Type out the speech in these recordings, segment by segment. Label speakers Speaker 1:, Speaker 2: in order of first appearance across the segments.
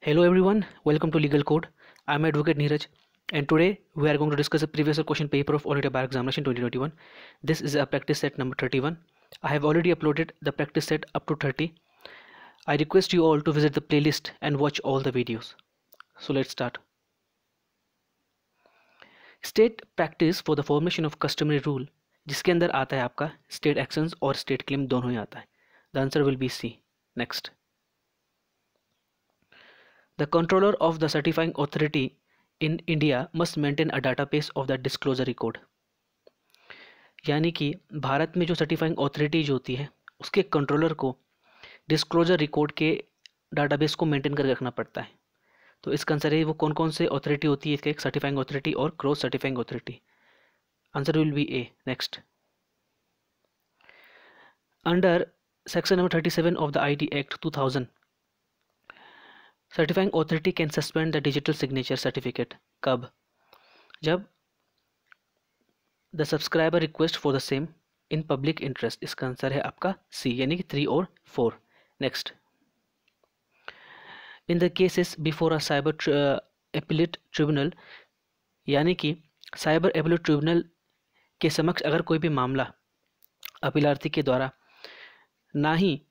Speaker 1: Hello everyone, welcome to Legal Code. I'm Advocate Neeraj, and today we are going to discuss a previous question paper of All India Bar Examination 2021. This is a practice set number 31. I have already uploaded the practice set up to 30. I request you all to visit the playlist and watch all the videos. So let's start. State practice for the formation of customary rule, जिसके अंदर आता है आपका state actions और state claim दोनों ही आता है. The answer will be C. Next. The controller of the certifying authority in India must maintain a database of the disclosure record. यानी कि भारत में जो सर्टिफाइंग अथॉरिटी जो होती है उसके कंट्रोलर को डिस्क्लोजर रिकॉर्ड के डाटाबेस को मेंटेन करके रखना पड़ता है. तो इसका आंसर है वो कौन कौन से अथॉरिटी होती है इसका, एक सर्टिफाइंग अथॉरिटी और cross certifying authority. Answer will be A. Next. Under section number 37 of the IT act 2000, certifying authority can suspend the digital signature certificate. कब? जब the subscriber request for the same in public interest. इसका answer है आपका सी, यानी कि 3 और 4. Next. In the cases before a cyber appellate tribunal, यानी कि साइबर एपिलेट ट्रिब्यूनल के समक्ष अगर कोई भी मामला अपीलार्थी के द्वारा, ना ही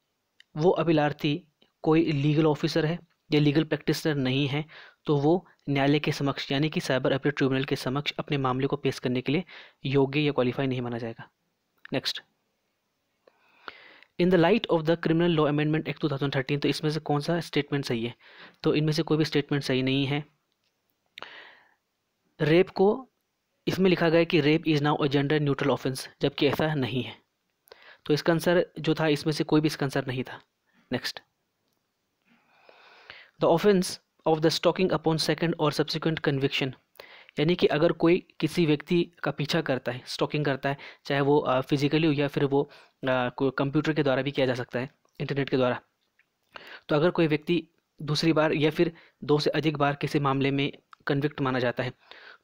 Speaker 1: वो अपीलार्थी कोई लीगल ऑफिसर है या लीगल प्रैक्टिशनर नहीं है, तो वो न्यायालय के समक्ष यानी कि साइबर एपिलेट ट्रिब्यूनल के समक्ष अपने मामले को पेश करने के लिए योग्य या क्वालिफाई नहीं माना जाएगा. Next. In the light of the criminal law amendment act 2013, तो इसमें से कौन सा स्टेटमेंट सही है? तो इनमें से कोई भी स्टेटमेंट सही नहीं है. रेप को इसमें लिखा गया है कि rape is now a gender neutral offence, जबकि ऐसा नहीं है. तो इसका आंसर जो था इसमें से कोई भी इसका आंसर नहीं था. Next. The offence of the stalking upon second और सब्सिक्वेंट कन्विक्शन, यानी कि अगर कोई किसी व्यक्ति का पीछा करता है, स्टॉकिंग करता है, चाहे वो फिजिकली हो या फिर वो कंप्यूटर के द्वारा भी किया जा सकता है, इंटरनेट के द्वारा. तो अगर कोई व्यक्ति दूसरी बार या फिर 2 से अधिक बार किसी मामले में कन्विक्ट माना जाता है,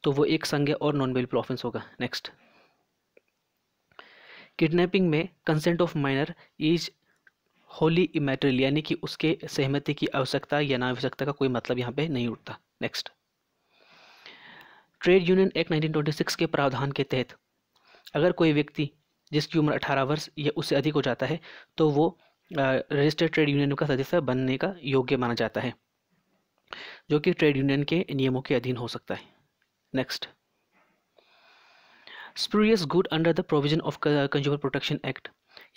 Speaker 1: तो वो एक संज्ञेय और नॉन बेलेबल ऑफेंस होगा. नेक्स्ट. किडनैपिंग में consent of minor is Holi इमैटेरियल, यानी कि उसके सहमति की आवश्यकता या ना आवश्यकता का कोई मतलब यहाँ पे नहीं उठता. नेक्स्ट. ट्रेड यूनियन एक्ट 1926 के प्रावधान के तहत अगर कोई व्यक्ति जिसकी उम्र 18 वर्ष या उससे अधिक हो जाता है, तो वो रजिस्टर्ड ट्रेड यूनियन का सदस्य बनने का योग्य माना जाता है, जो कि ट्रेड यूनियन के नियमों के अधीन हो सकता है. Next. Spurious good under the provision of consumer protection act,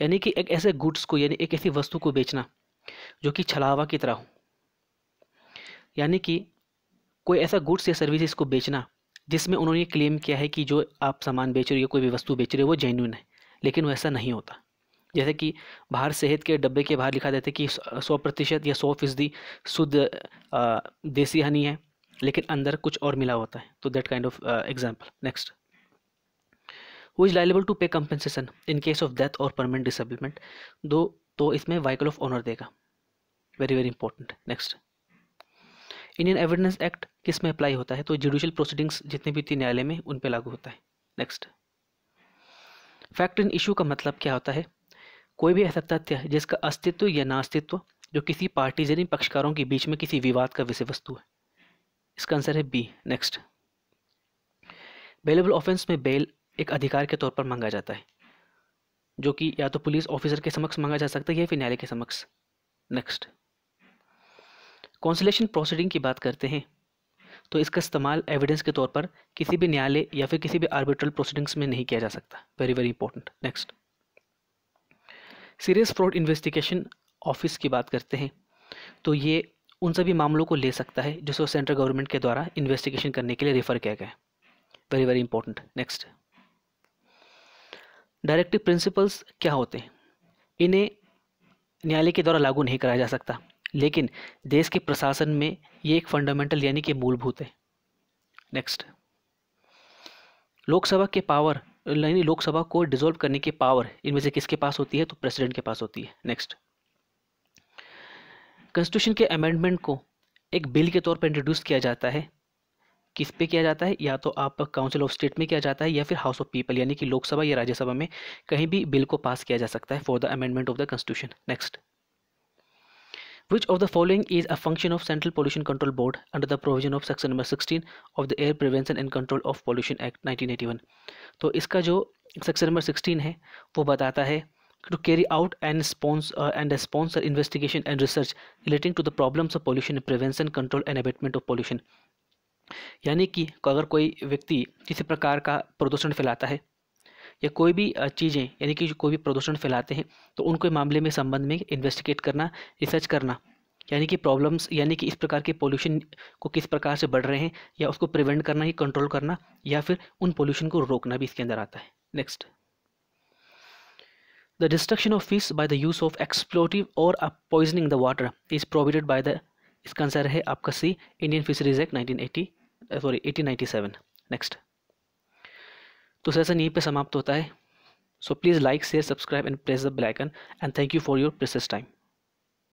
Speaker 1: यानी कि एक ऐसे गुड्स को यानी एक ऐसी वस्तु को बेचना जो कि छलावा की तरह हो, यानी कि कोई ऐसा गुड्स या सर्विसेज को बेचना जिसमें उन्होंने क्लेम किया है कि जो आप सामान बेच रहे हो या कोई भी वस्तु बेच रहे हो वो जेन्युइन है, लेकिन वैसा नहीं होता. जैसे कि बाहर शहद के डब्बे के बाहर लिखा देता है कि 100% या 100% शुद्ध देसी हनी है, लेकिन अंदर कुछ और मिला होता है. तो that kind of example. Next. Who is liable to pay compensation in case of death और परमानेंट डिसेबलमेंट. तो इसमें व्हीकल ऑफ ऑनर देगा. Very very important. Next. Indian evidence act किस में अप्लाई होता है? तो जुडिशियल प्रोसीडिंग्स जितने भी थी न्यायालय में उन पे लागू होता है. नेक्स्ट. फैक्ट इन इशू का मतलब क्या होता है? कोई भी ऐसा तथ्य जिसका अस्तित्व या ना अस्तित्व जो किसी पार्टी यानी पक्षकारों के बीच में किसी विवाद का विषय वस्तु है. इसका आंसर है बी. नेक्स्ट. बेलेबल ऑफेंस में बेल एक अधिकार के तौर पर मांगा जाता है, जो कि या तो पुलिस ऑफिसर के समक्ष मांगा जा सकता है या फिर न्यायालय के समक्ष. नेक्स्ट. कॉन्सिलेशन प्रोसीडिंग की बात करते हैं, तो इसका इस्तेमाल एविडेंस के तौर पर किसी भी न्यायालय या फिर किसी भी आर्बिट्रल प्रोसीडिंग्स में नहीं किया जा सकता. Very very important. Next. Serious fraud investigation office की बात करते हैं, तो ये उन सभी मामलों को ले सकता है जिसको सेंट्रल गवर्नमेंट के द्वारा इन्वेस्टिगेशन करने के लिए रेफर किया गया है. Very very important. Next. Directive principles क्या होते हैं? इन्हें न्यायालय के द्वारा लागू नहीं कराया जा सकता, लेकिन देश के प्रशासन में ये एक फंडामेंटल यानी कि मूलभूत है. नेक्स्ट. लोकसभा के पावर यानी लोकसभा को डिसॉल्व करने की पावर इनमें से किसके पास होती है? तो प्रेसिडेंट के पास होती है. नेक्स्ट. कॉन्स्टिट्यूशन के अमेंडमेंट को एक बिल के तौर पर इंट्रोड्यूस किया जाता है. किस पे किया जाता है? या तो आप काउंसिल ऑफ स्टेट में किया जाता है या फिर हाउस ऑफ पीपल यानी कि लोकसभा या राज्यसभा में कहीं भी बिल को पास किया जा सकता है for the amendment of the constitution. Next. Which of the following is a function of Central Pollution Control Board under the provision of section number 16 of the Air Prevention and Control of Pollution Act 1981? तो इसका जो section number 16 है वो बताता है to carry out and sponsor investigation and research relating to the problems of pollution, prevention, control and abatement of pollution. यानी कि अगर कोई व्यक्ति किसी प्रकार का प्रदूषण फैलाता है या कोई भी चीज़ें यानी कि कोई भी प्रदूषण फैलाते हैं तो उनके मामले में संबंध में इन्वेस्टिगेट करना, रिसर्च करना, यानी कि प्रॉब्लम्स यानी कि इस प्रकार के पोल्यूशन को किस प्रकार से बढ़ रहे हैं या उसको प्रिवेंट करना, ही कंट्रोल करना या फिर उन पोल्यूशन को रोकना भी इसके अंदर आता है. Next, the destruction of fish by the use of explosive और poisoning the water is prohibited by the, इसका आंसर है आपका C, Indian fisheries act 1897. Next, तो सेशन यहीं पे समाप्त होता है. So please like, share, subscribe and press the bell icon and thank you for your precious time.